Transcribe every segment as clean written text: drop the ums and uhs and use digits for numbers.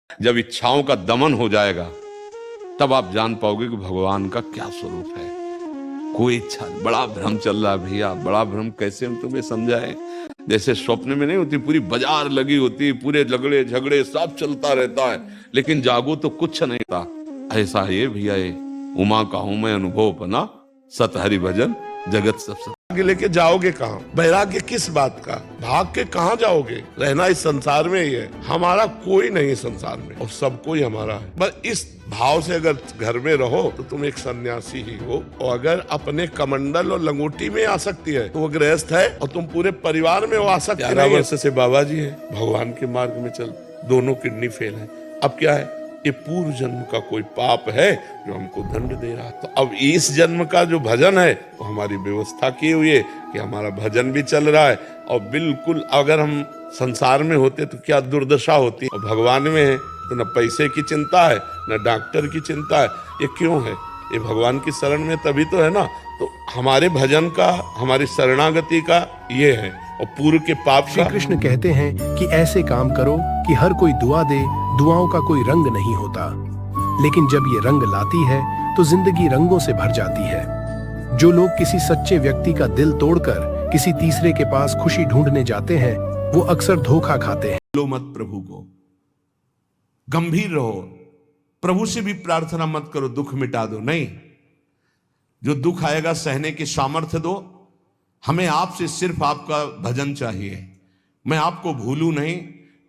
जब इच्छाओं का दमन हो जाएगा तब आप जान पाओगे कि भगवान का क्या स्वरूप है। कोई इच्छा, बड़ा भ्रम चल रहा है भैया, बड़ा भ्रम कैसे हम तुम्हें समझाएं। जैसे स्वप्न में नहीं होती, पूरी बाजार लगी होती, पूरे लगड़े झगड़े सब चलता रहता है, लेकिन जागो तो कुछ नहीं था। ऐसा ये भैया, ये उमा का हूं मैं अनुभव अपना, सत हरि भजन जगत सब। आगे लेके जाओगे कहाँ? वैराग्य किस बात का? भाग के कहाँ जाओगे? रहना इस संसार में ही है। हमारा कोई नहीं संसार में, और सब कोई हमारा है। बस इस भाव से अगर घर में रहो तो तुम एक सन्यासी ही हो, और अगर अपने कमंडल और लंगोटी में आ सकती है तो वो गृहस्थ है, और तुम पूरे परिवार में वो आ सकते। 11 वर्ष से बाबा जी है, भगवान के मार्ग में चल, दोनों किडनी फेल है। अब क्या है? ये पूर्व जन्म का कोई पाप है जो हमको दंड दे रहा। तो अब इस जन्म का जो भजन है वो हमारी व्यवस्था की हुई है कि हमारा भजन भी चल रहा है। और बिल्कुल अगर हम संसार में होते तो क्या दुर्दशा होती, और भगवान में है तो न पैसे की चिंता है न डॉक्टर की चिंता है। ये क्यों है? ये भगवान की शरण में तभी तो है ना। तो हमारे भजन का, हमारी शरणागति का ये है, और पूर्व के पाप। श्री कृष्ण कहते हैं कि ऐसे काम करो कि हर कोई दुआ दे, दुआओं का कोई रंग नहीं होता, लेकिन जब ये रंग लाती है तो जिंदगी रंगों से भर जाती है। जो लोग किसी सच्चे व्यक्ति का दिल तोड़कर किसी तीसरे के पास खुशी ढूंढने जाते हैं, वो अक्सर धोखा खाते हैं। लो मत प्रभु को, गंभीर रहो, प्रभु से भी प्रार्थना मत करो दुख मिटा दो, नहीं। जो दुख आएगा सहने की सामर्थ्य दो। हमें आपसे सिर्फ आपका भजन चाहिए। मैं आपको भूलूं नहीं,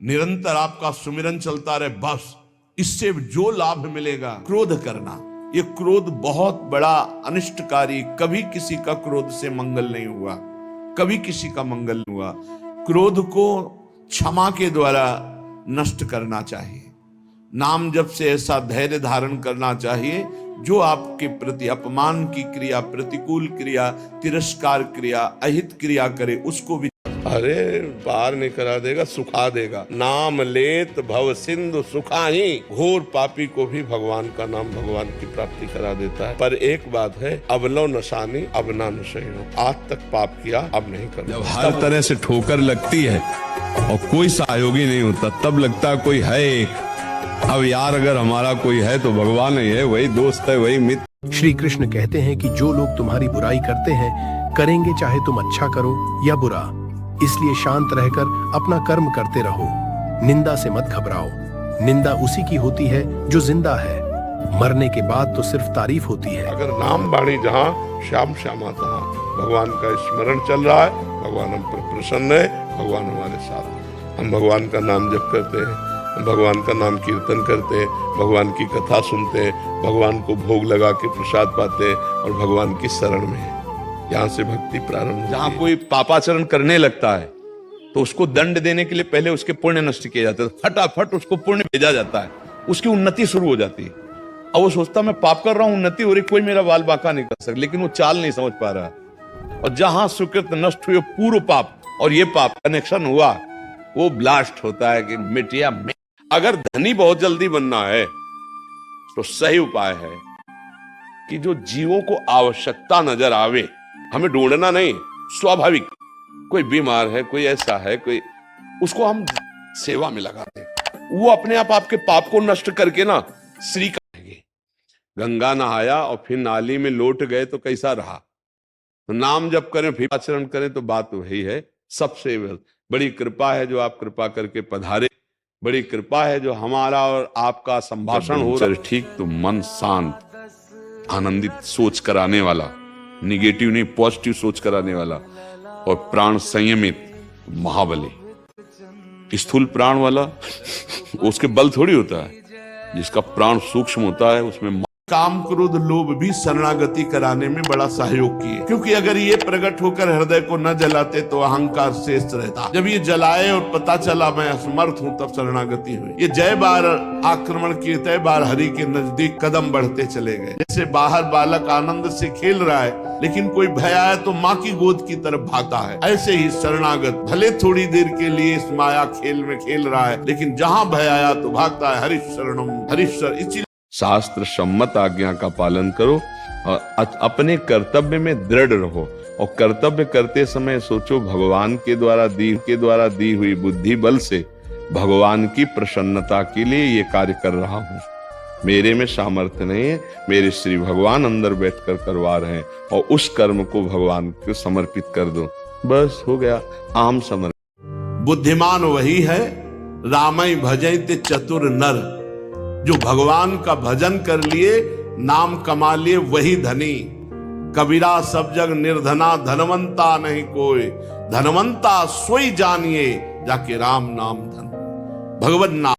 निरंतर आपका सुमिरन चलता रहे, बस। इससे जो लाभ मिलेगा, क्रोध करना, ये क्रोध बहुत बड़ा अनिष्टकारी। कभी किसी का क्रोध से मंगल नहीं हुआ, कभी किसी का मंगल नहीं हुआ। क्रोध को क्षमा के द्वारा नष्ट करना चाहिए। नाम जप से ऐसा धैर्य धारण करना चाहिए जो आपके प्रति अपमान की क्रिया, प्रतिकूल क्रिया, तिरस्कार क्रिया, अहित क्रिया करे, उसको भी अरे पार नहीं करा देगा, सुखा देगा। नाम लेत भव सिंधु सुखाही। घोर पापी को भी भगवान का नाम भगवान की प्राप्ति करा देता है। पर एक बात है, अब लो नशानी अब ना नशेनो। आज तक पाप किया, अब नहीं करना। जब हर तरह से ठोकर लगती है और कोई सहयोगी नहीं होता, तब लगता है कोई है एक। अब यार अगर हमारा कोई है तो भगवान ही है, वही दोस्त है, वही मित्र। श्री कृष्ण कहते हैं कि जो लोग तुम्हारी बुराई करते हैं, करेंगे चाहे तुम अच्छा करो या बुरा, इसलिए शांत रहकर अपना कर्म करते रहो। निंदा से मत घबराओ। निंदा उसी की होती है जो जिंदा है। मरने के बाद तो सिर्फ तारीफ होती है। अगर नाम बाणी जहाँ, श्याम श्यामा तहाँ। भगवान का स्मरण चल रहा है, भगवान हम पर प्रसन्न है, भगवान हमारे साथ है। हम भगवान का नाम जप करते हैं, भगवान का नाम कीर्तन करते हैं, भगवान की कथा सुनते हैं, भगवान को भोग लगा के प्रसाद पाते हैं, और भगवान की शरण में है। यहाँ से भक्ति प्रारंभ। जहां कोई पापाचरण करने लगता है तो उसको दंड देने के लिए पहले उसके पुण्य नष्ट किए जाते हैं, फटाफट उसको पुण्य भेजा जाता है, उसकी उन्नति शुरू हो जाती है। अब वो सोचता मैं पाप कर रहा हूं, उन्नति हो रही, कोई मेरा बाल बाका नहीं कर सकता, लेकिन वो चाल नहीं समझ पा रहा। और जहां सुकृत नष्ट हुए, पूर्व पाप और ये पाप कनेक्शन हुआ, वो ब्लास्ट होता है कि मिटिया। अगर धनी बहुत जल्दी बनना है तो सही उपाय है कि जो जीवों को आवश्यकता नजर आवे, हमें ढूंढना नहीं, स्वाभाविक कोई बीमार है, कोई ऐसा है, कोई, उसको हम सेवा में लगाते हैं। वो अपने आप आपके पाप को नष्ट करके ना श्री करेंगे। गंगा नहाया और फिर नाली में लौट गए तो कैसा रहा? तो नाम जप करें फिर आचरण करें तो बात वही है। सबसे बड़ी कृपा है जो आप कृपा करके पधारे, बड़ी कृपा है जो हमारा और आपका संभाषण हो रहा है। ठीक तो मन शांत, आनंदित, सोच कराने वाला, निगेटिव नहीं पॉजिटिव सोच कराने वाला, और प्राण संयमित, महाबली। स्थूल प्राण वाला उसके बल थोड़ी होता है, जिसका प्राण सूक्ष्म होता है उसमें। काम क्रोध लोभ भी शरणागति कराने में बड़ा सहयोग किए, क्योंकि अगर ये प्रकट होकर हृदय को न जलाते तो अहंकार शेष रहता। जब ये जलाए और पता चला मैं असमर्थ हूँ, तब शरणागति हुई। ये जय बार आक्रमण किए, तय बार हरि के नजदीक कदम बढ़ते चले गए। जैसे बाहर बालक आनंद से खेल रहा है, लेकिन कोई भय आया तो माँ की गोद की तरफ भागता है, ऐसे ही शरणागत भले थोड़ी देर के लिए इस माया खेल में खेल रहा है, लेकिन जहाँ भय आया तो भागता है। हरिशरणम हरीश्वर। इसी शास्त्र सम्मत आज्ञा का पालन करो और अपने कर्तव्य में दृढ़ रहो। और कर्तव्य करते समय सोचो भगवान के द्वारा दी हुई बुद्धि बल से भगवान की प्रसन्नता के लिए ये कार्य कर रहा हूं। मेरे में सामर्थ्य नहीं है, मेरे श्री भगवान अंदर बैठकर करवा रहे हैं, और उस कर्म को भगवान को समर्पित कर दो, बस हो गया आम समर्पण। बुद्धिमान वही है रामई भजैते चतुर नर, जो भगवान का भजन कर लिए, नाम कमा लिए, वही धनी। कबीरा सब जग निर्धना, धनवंता नहीं कोई, धनवंता सोई जानिए, जाके राम नाम धन। भगवत नाम